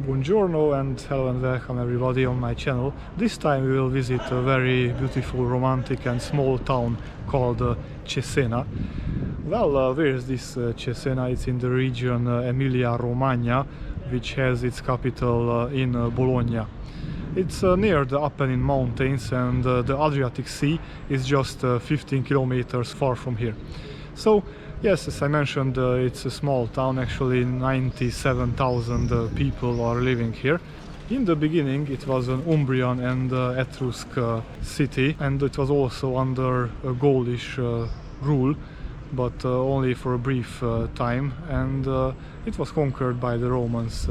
Buongiorno and hello and welcome everybody on my channel. This time we will visit a very beautiful, romantic and small town called Cesena. Well, where is this Cesena? It's in the region Emilia-Romagna, which has its capital in Bologna. It's near the Apennine Mountains, and the Adriatic Sea is just 15 kilometers far from here. So yes, as I mentioned, it's a small town. Actually 97,000 people are living here. In the beginning it was an Umbrian and Etrusc city, and it was also under Gaulish rule, but only for a brief time, and it was conquered by the Romans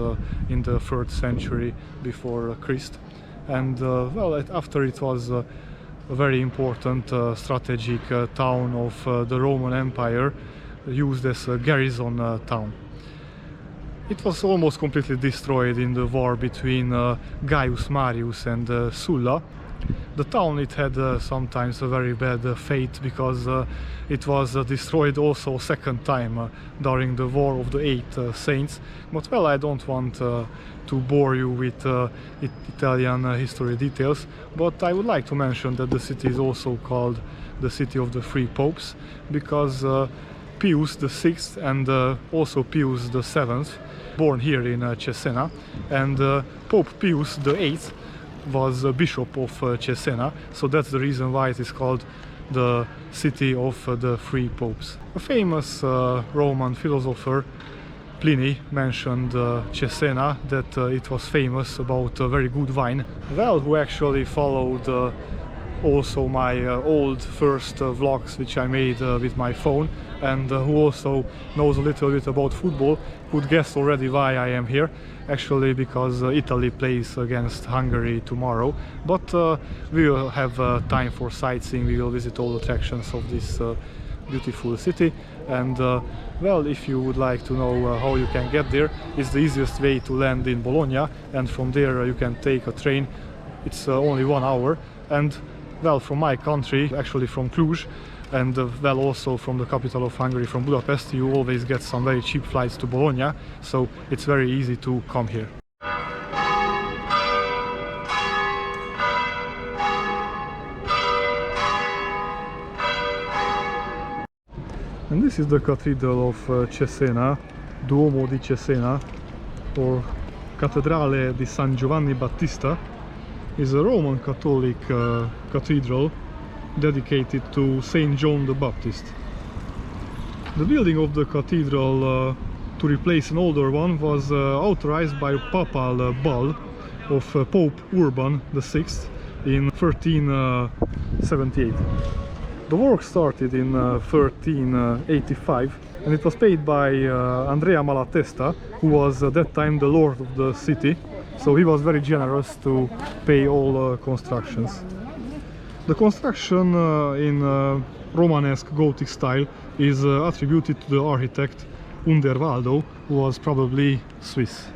in the 3rd century before Christ. And well, after it was a very important strategic town of the Roman Empire, used as a garrison town. It was almost completely destroyed in the war between Gaius Marius and Sulla. The town, it had sometimes a very bad fate, because it was destroyed also second time during the War of the Eight Saints. But well, I don't want to bore you with Italian history details, but I would like to mention that the city is also called the City of the Three Popes, because Pius VI and also Pius VII, born here in Cesena, and Pope Pius VIII was a bishop of Cesena, so that's the reason why it is called the City of the Three Popes. A famous Roman philosopher, Pliny, mentioned Cesena, that it was famous about very good wine. Well, who actually followed also my old first vlogs which I made with my phone, and who also knows a little bit about football, could guess already why I am here. Actually, because Italy plays against Hungary tomorrow, but we will have time for sightseeing. We will visit all attractions of this beautiful city, and well, if you would like to know how you can get there, it's the easiest way to land in Bologna, and from there you can take a train. It's only 1 hour, and well, from my country, actually from Cluj, and well, also from the capital of Hungary, from Budapest, you always get some very cheap flights to Bologna, so it's very easy to come here. And this is the Cathedral of Cesena, Duomo di Cesena, or Cattedrale di San Giovanni Battista. Is a Roman Catholic cathedral dedicated to Saint John the Baptist. The building of the cathedral to replace an older one was authorized by a papal bull of Pope Urban VI in 1378. The work started in 1385, and it was paid by Andrea Malatesta, who was at that time the lord of the city. So he was very generous to pay all constructions. The construction in Romanesque Gothic style is attributed to the architect Underwaldo, who was probably Swiss.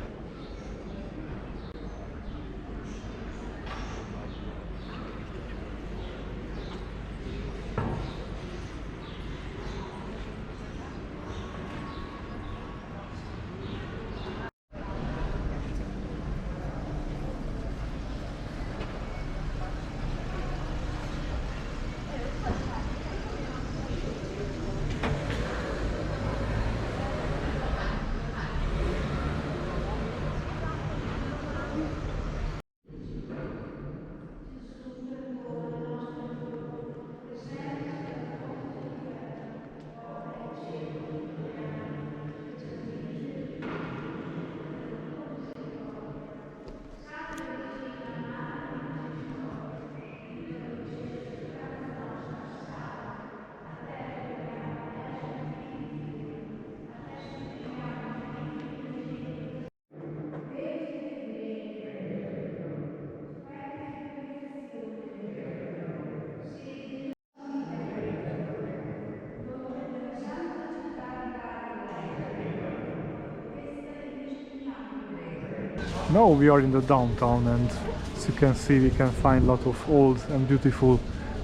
Now we are in the downtown, and as you can see, we can find a lot of old and beautiful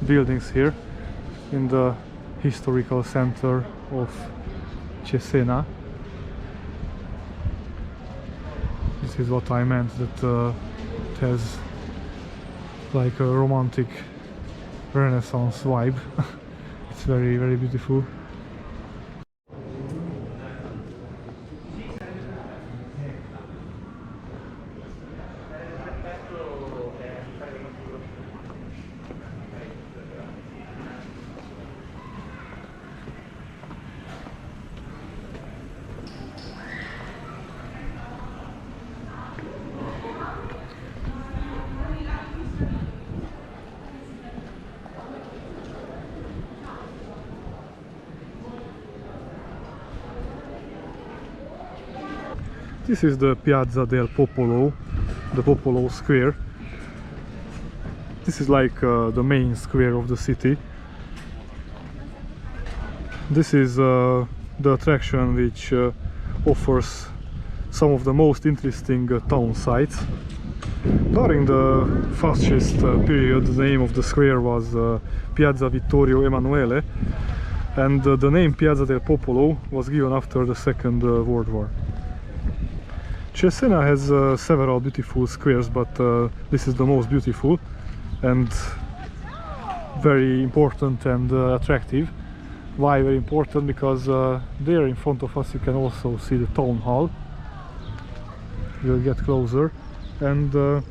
buildings here in the historical center of Cesena. This is what I meant, that it has like a romantic Renaissance vibe. It's very, very beautiful. This is the Piazza del Popolo, the Popolo Square. This is like the main square of the city. This is the attraction which offers some of the most interesting town sites. During the fascist period, the name of the square was Piazza Vittorio Emanuele, and the name Piazza del Popolo was given after the Second World War. Cesena has several beautiful squares, but this is the most beautiful and very important and attractive. Why very important? Because there in front of us you can also see the town hall. We'll get closer, and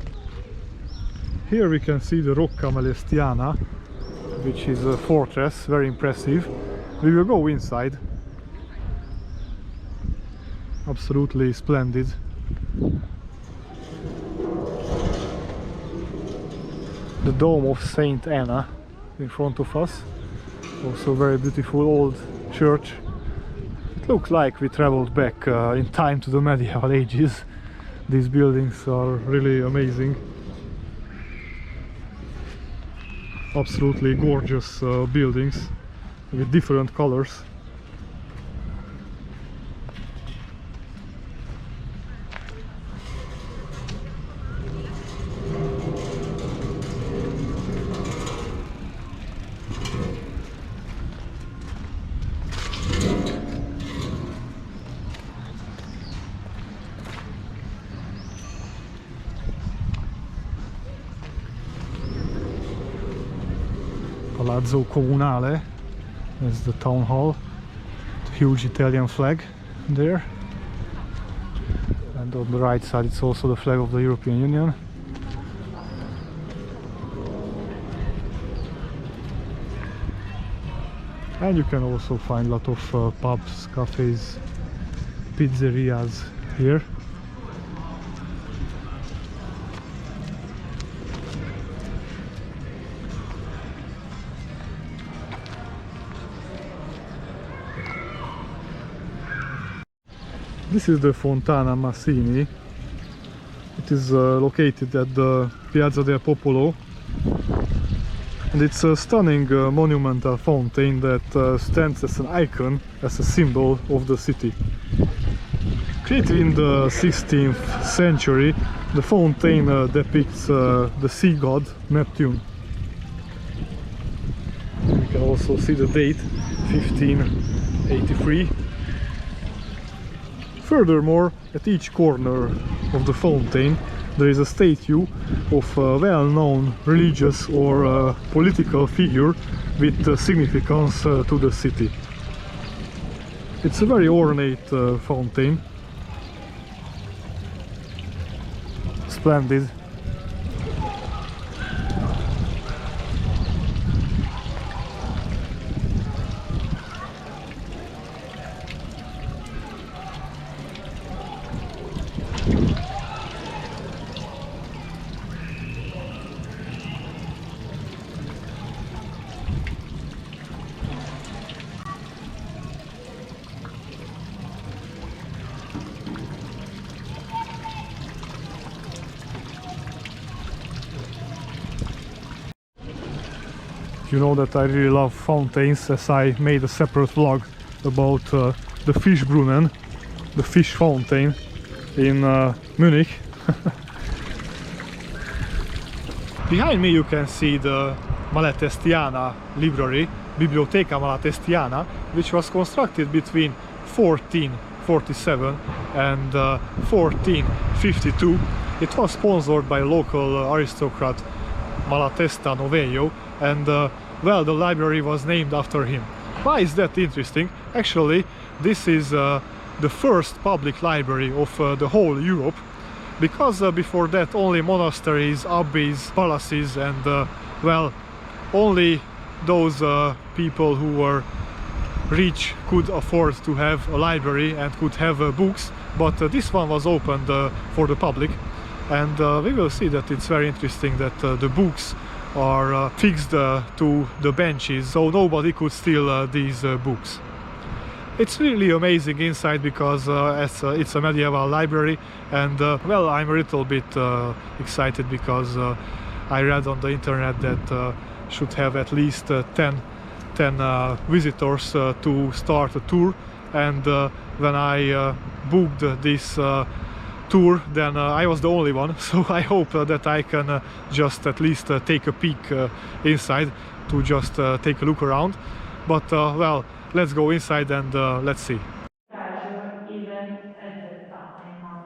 here we can see the Rocca Malestiana, which is a fortress, very impressive. We will go inside. Absolutely splendid. The dome of Saint Anna in front of us, also very beautiful old church. It looks like we traveled back in time to the medieval ages. These buildings are really amazing. Absolutely gorgeous buildings with different colors. Palazzo Comunale is the town hall, the huge Italian flag there, and on the right side it's also the flag of the European Union. And you can also find a lot of pubs, cafes, pizzerias here. This is the Fontana Massini. It is located at the Piazza del Popolo, and it's a stunning monumental fountain that stands as an icon, as a symbol of the city. Created in the 16th century, the fountain depicts the sea god Neptune. You can also see the date, 1583. Furthermore, at each corner of the fountain there is a statue of a well-known religious or political figure with significance to the city. It's a very ornate fountain. Splendid. You know that I really love fountains, as I made a separate vlog about the Fischbrunnen, the fish fountain in Munich. Behind me you can see the Malatesta Library, Biblioteca Malatestiana, which was constructed between 1445 1447 and 1452. It was sponsored by local aristocrat Malatesta Library, and well, the library was named after him. Why is that interesting? Actually, this is the first public library of the whole Europe, because before that only monasteries, abbeys, palaces, and well, only those people who were rich could afford to have a library and could have books, but this one was opened for the public, and we will see that it's very interesting that the books are fixed to the benches, so nobody could steal these books. It's really amazing inside because it's a medieval library, and well, I'm a little bit excited because I read on the internet that should have at least 10 visitors to start a tour, and when I booked this tour, then I was the only one, so I hope that I can just at least take a peek inside to just take a look around. But well, let's go inside and let's see. Even at the time.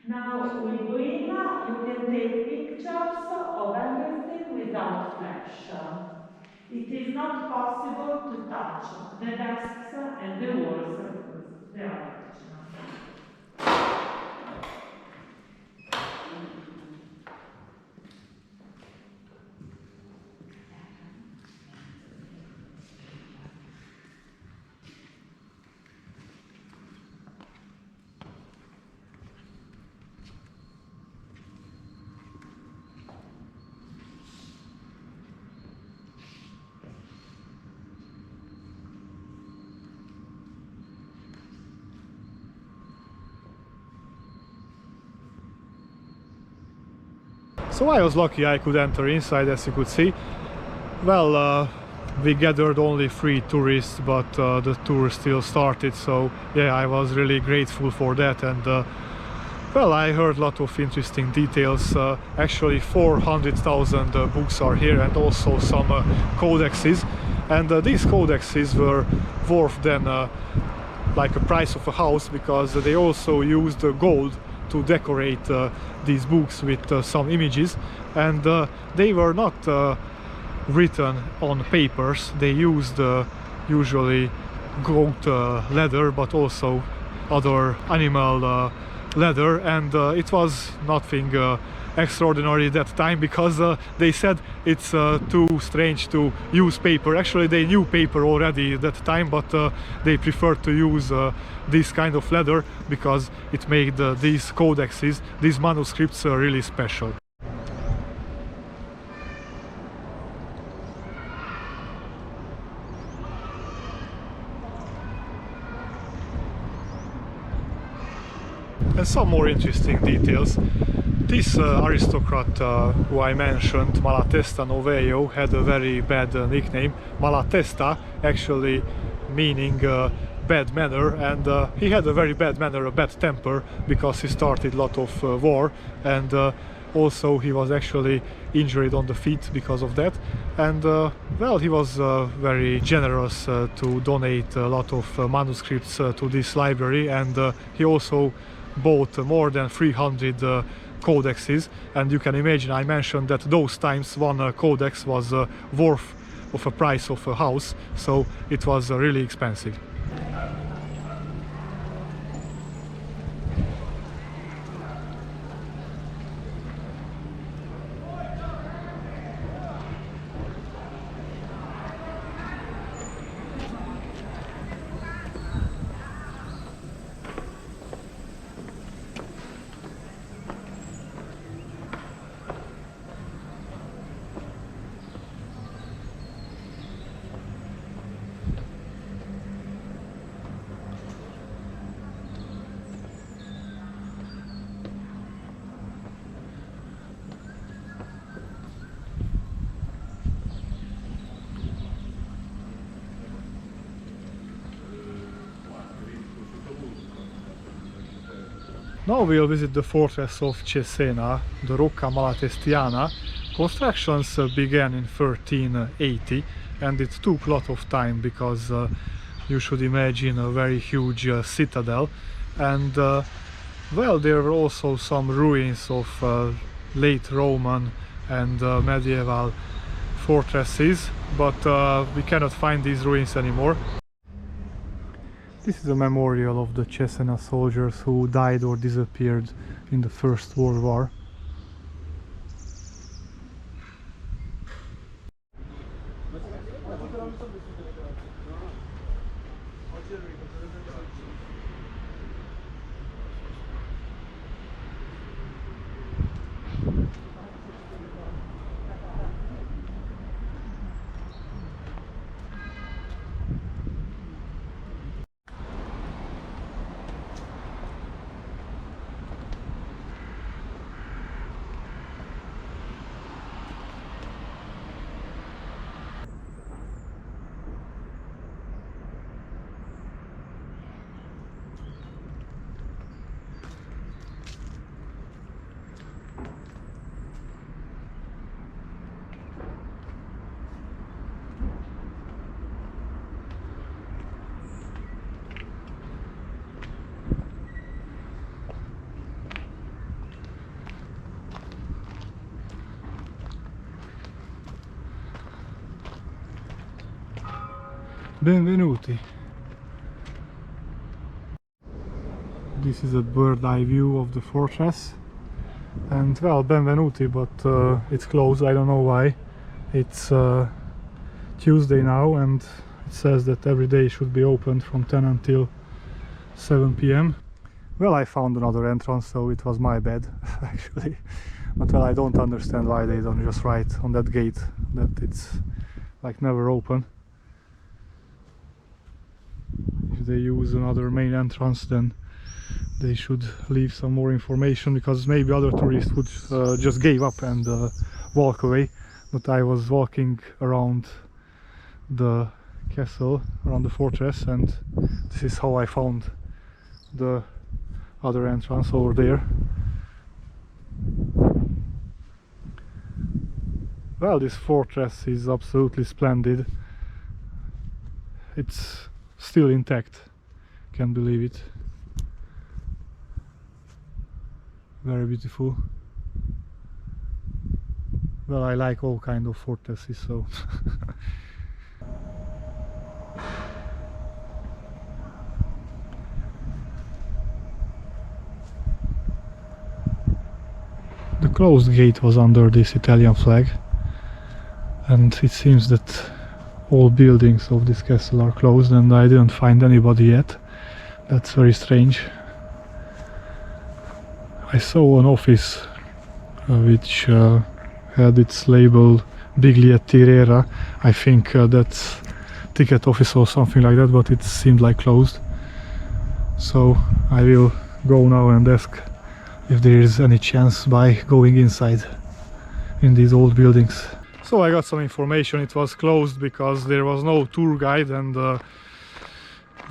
Now we go in, you can take pictures of everything without flash. It is not possible to touch the desks and the walls because they are original. So I was lucky I could enter inside, as you could see. Well, we gathered only 3 tourists, but the tour still started, so yeah, I was really grateful for that. And well, I heard a lot of interesting details. Actually 400,000 books are here, and also some codexes, and these codexes were worth then like a price of a house, because they also used gold to decorate these books with some images, and they were not written on papers. They used usually goat leather, but also other animal leather, and it was nothing extraordinary that time, because they said it's too strange to use paper. Actually, they knew paper already at that time, but they preferred to use this kind of leather because it made these codexes, these manuscripts, really special. And some more interesting details. This aristocrat who I mentioned, Malatesta Library, had a very bad nickname. Malatesta actually meaning bad manner, and he had a very bad manner, a bad temper, because he started a lot of war, and also he was actually injured on the feet because of that. And well, he was very generous to donate a lot of manuscripts to this library, and he also bought more than 300 codexes, and you can imagine, I mentioned that those times one codex was worth of a price of a house, so it was really expensive. Now we'll visit the fortress of Cesena, the Rocca Malatestiana. Constructions began in 1380, and it took a lot of time because you should imagine a very huge citadel, and well, there were also some ruins of late Roman and medieval fortresses, but we cannot find these ruins anymore. This is a memorial of the Cesena soldiers who died or disappeared in the First World War. Benvenuti. This is a bird-eye view of the fortress, and well, benvenuti, but it's closed. I don't know why. It's Tuesday now, and it says that every day should be opened from 10 until 7 p.m. Well, I found another entrance, so it was my bad actually, but well, I don't understand why they don't just write on that gate that it's like never open. If they use another main entrance, then they should leave some more information, because maybe other tourists would just gave up and walk away. But I was walking around the castle, around the fortress, and this is how I found the other entrance over there. Well, this fortress is absolutely splendid. It's still intact, can't believe it. Very beautiful. Well, I like all kind of fortresses, so the closed gate was under this Italian flag, and it seems that all buildings of this castle are closed, and I didn't find anybody yet. That's very strange. I saw an office which had its label Bigliettiera. I think that's ticket office or something like that, but it seemed like closed. So I will go now and ask if there is any chance by going inside in these old buildings. So I got some information. It was closed because there was no tour guide, and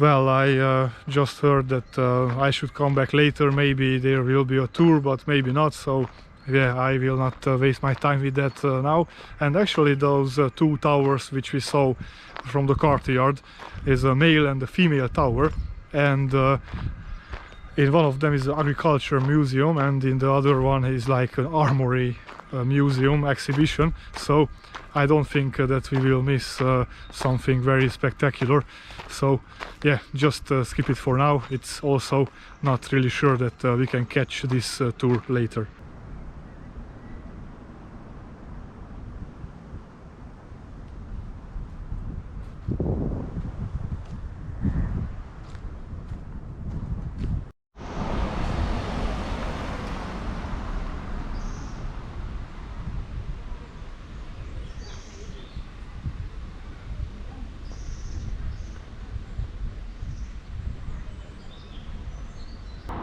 well, I just heard that I should come back later. Maybe there will be a tour, but maybe not. So yeah, I will not waste my time with that now. And actually those two towers which we saw from the courtyard is a male and a female tower, and in one of them is an agriculture museum, and in the other one is like an armory museum exhibition. So I don't think that we will miss something very spectacular. So yeah, just skip it for now. It's also not really sure that we can catch this tour later.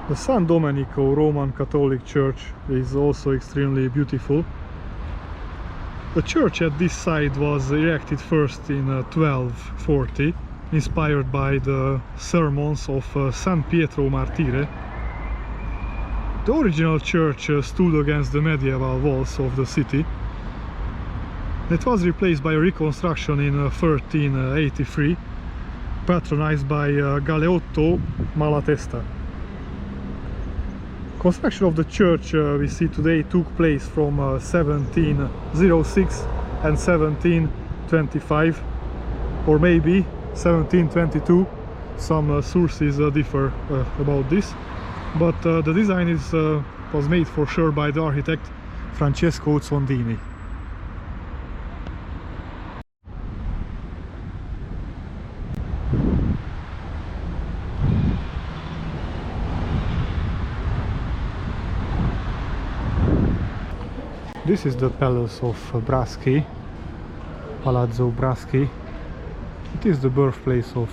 The San Domenico Roman Catholic Church is also extremely beautiful. The church at this site was erected first in 1240, inspired by the sermons of San Pietro Martire. The original church stood against the medieval walls of the city. It was replaced by a reconstruction in 1383. patronized by Galeotto Malatesta. Construction of the church we see today took place from 1706 and 1725, or maybe 1722. Some sources differ about this, but the design was made for sure by the architect Francesco Zondini. This is the palace of Braschi, Palazzo Braschi. It is the birthplace of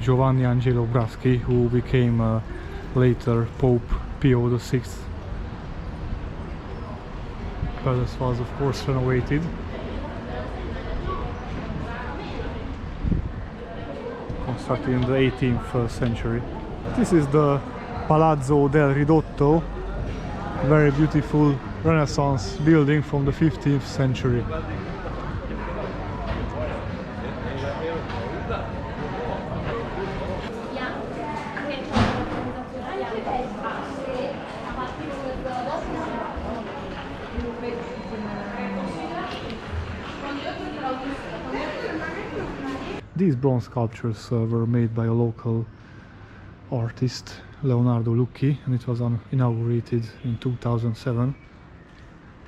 Giovanni Angelo Braschi, who became later Pope Pio VI. The palace was of course renovated. Constructed in the 18th century. This is the Palazzo del Ridotto, very beautiful Renaissance building from the 15th century. These bronze sculptures were made by a local artist, Leonardo Lucchi, and it was inaugurated in 2007.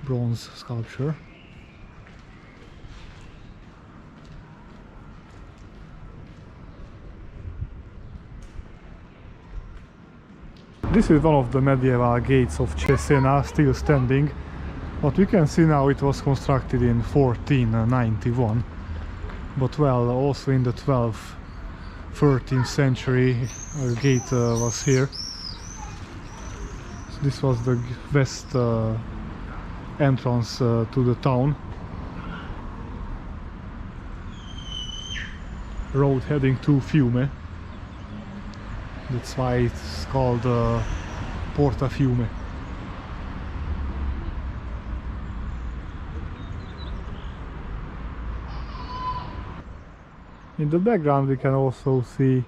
Bronze sculpture. This is one of the medieval gates of Cesena, still standing. What we can see now, it was constructed in 1491, but well, also in the 12th, 13th century a gate was here. So this was the west entrance to the town. Road heading to Fiume. That's why it's called Porta Fiume. In the background we can also see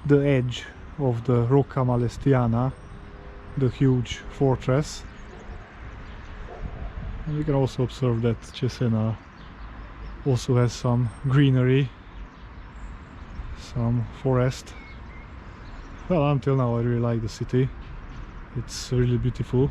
the edge of the Rocca Malestiana, the huge fortress. And we can also observe that Cesena also has some greenery, some forest. Well, until now I really like the city. It's really beautiful.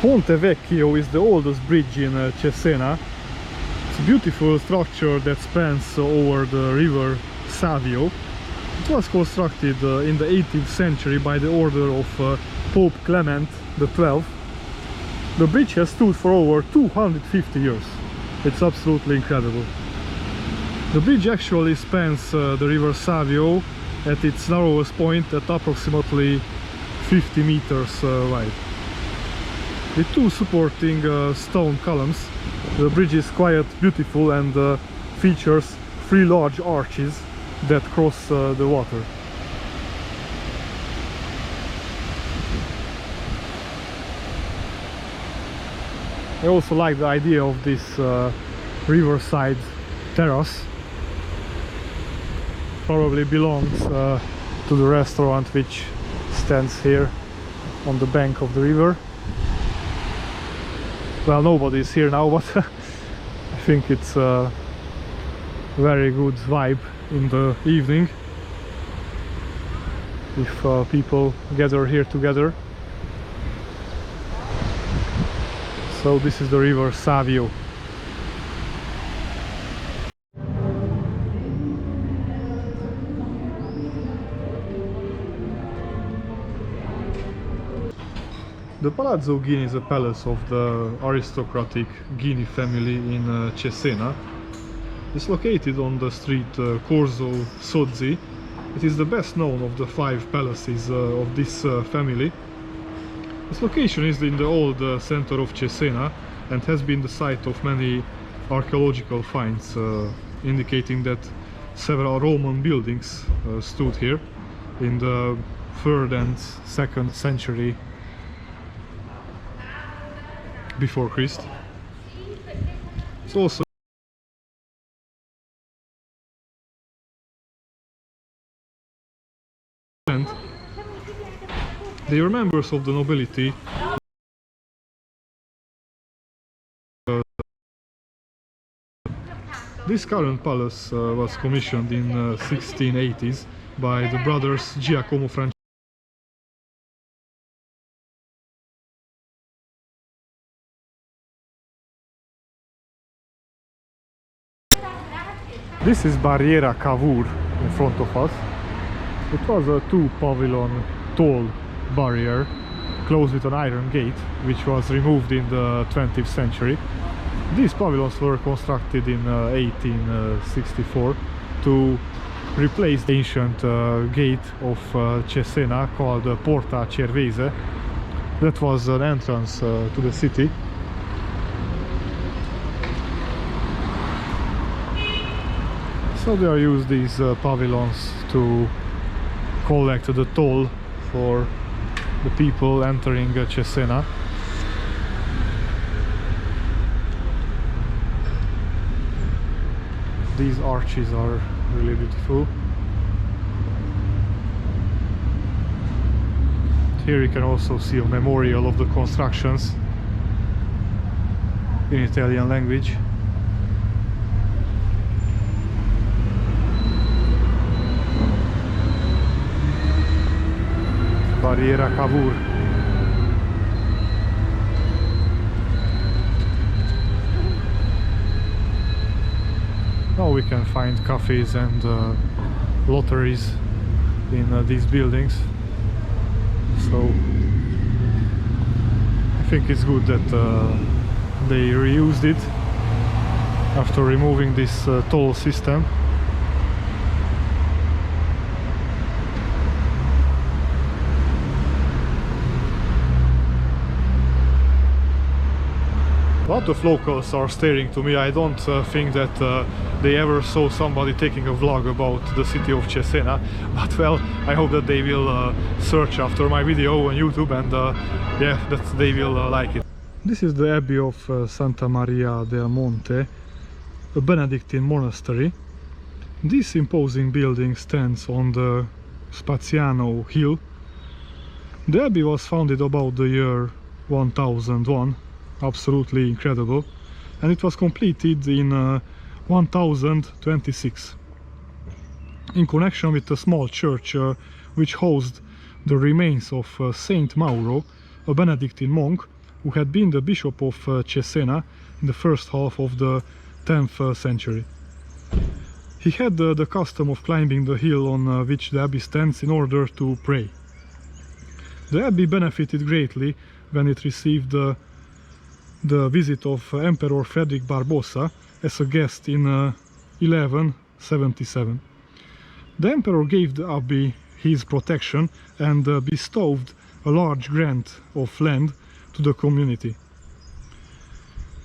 Ponte Vecchio is the oldest bridge in Cesena. It's a beautiful structure that spans over the river Savio. It was constructed in the 18th century by the order of Pope Clement XII. The bridge has stood for over 250 years. It's absolutely incredible. The bridge actually spans the river Savio at its narrowest point at approximately 50 meters wide. With two supporting stone columns, the bridge is quite beautiful and features three large arches that cross the water. I also like the idea of this riverside terrace. Probably belongs to the restaurant which stands here on the bank of the river. Well, nobody is here now, but I think it's a very good vibe in the evening if people gather here together. So this is the river Savio. The Palazzo Ghini is a palace of the aristocratic Ghini family in Cesena. It's located on the street Corso Sozzi. It is the best known of the 5 palaces of this family. Its location is in the old center of Cesena and has been the site of many archaeological finds, indicating that several Roman buildings stood here in the 3rd and 2nd century before Christ. It's also they were members of the nobility. This current palace was commissioned in 1680s by the brothers Giacomo Francesco. This is Barriera Cavour in front of us. It was a 2-pavilion tall barrier closed with an iron gate, which was removed in the 20th century. These pavilions were constructed in 1864 to replace the ancient gate of Cesena called Porta Cherveza. That was an entrance to the city. So they used these pavilions to collect the toll for the people entering Cesena. These arches are really beautiful. Here you can also see a memorial of the constructions in Italian language. Barriera Cavour. Now we can find cafes and lotteries in these buildings. So I think it's good that they reused it after removing this toll system. A lot of locals are staring to me. I don't think that they ever saw somebody taking a vlog about the city of Cesena, but well, I hope that they will search after my video on YouTube and yeah, that they will like it. This is the Abbey of Santa Maria del Monte, a Benedictine monastery. This imposing building stands on the Spaziano hill. The abbey was founded about the year 1001. Absolutely incredible, and it was completed in 1026 in connection with a small church which housed the remains of Saint Mauro, a Benedictine monk who had been the bishop of Cesena in the first half of the 10th century. He had the custom of climbing the hill on which the abbey stands in order to pray. The abbey benefited greatly when it received the visit of Emperor Frederick Barbarossa as a guest in 1177. The emperor gave the abbey his protection and bestowed a large grant of land to the community.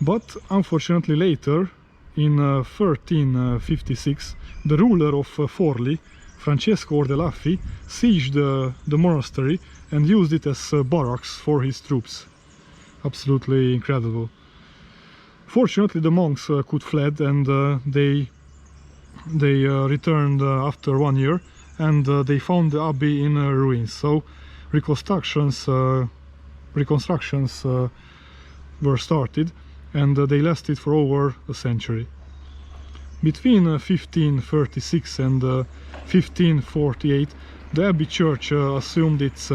But unfortunately later, in 1356, the ruler of Forli, Francesco Ordelaffi, sieged the monastery and used it as barracks for his troops. Absolutely incredible. Fortunately, the monks could fled and they returned after 1 year, and they found the abbey in ruins. So reconstructions were started, and they lasted for over a century. Between 1536 and 1548, the abbey church assumed its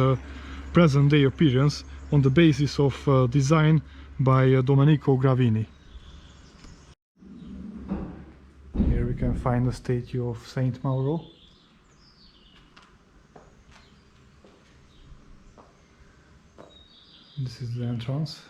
present-day appearance on the basis of design by Domenico Gravini. Here we can find the statue of Saint Mauro. This is the entrance.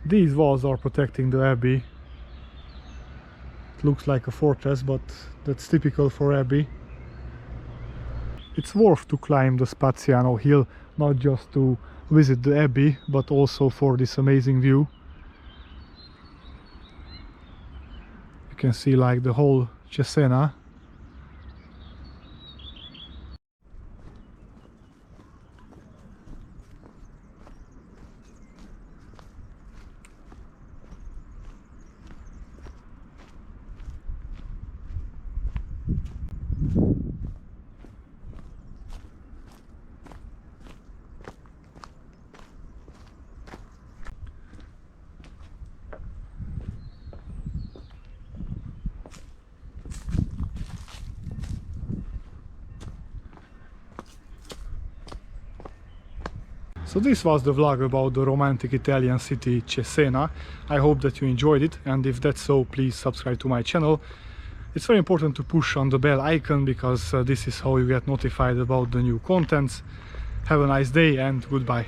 These walls are protecting the abbey. It looks like a fortress, but that's typical for abbey. It's worth to climb the Spaziano hill, not just to visit the abbey, but also for this amazing view. You can see like the whole Cesena. So this was the vlog about the romantic Italian city Cesena. I hope that you enjoyed it, and if that's so, please subscribe to my channel. It's very important to push on the bell icon, because this is how you get notified about the new contents. Have a nice day and goodbye.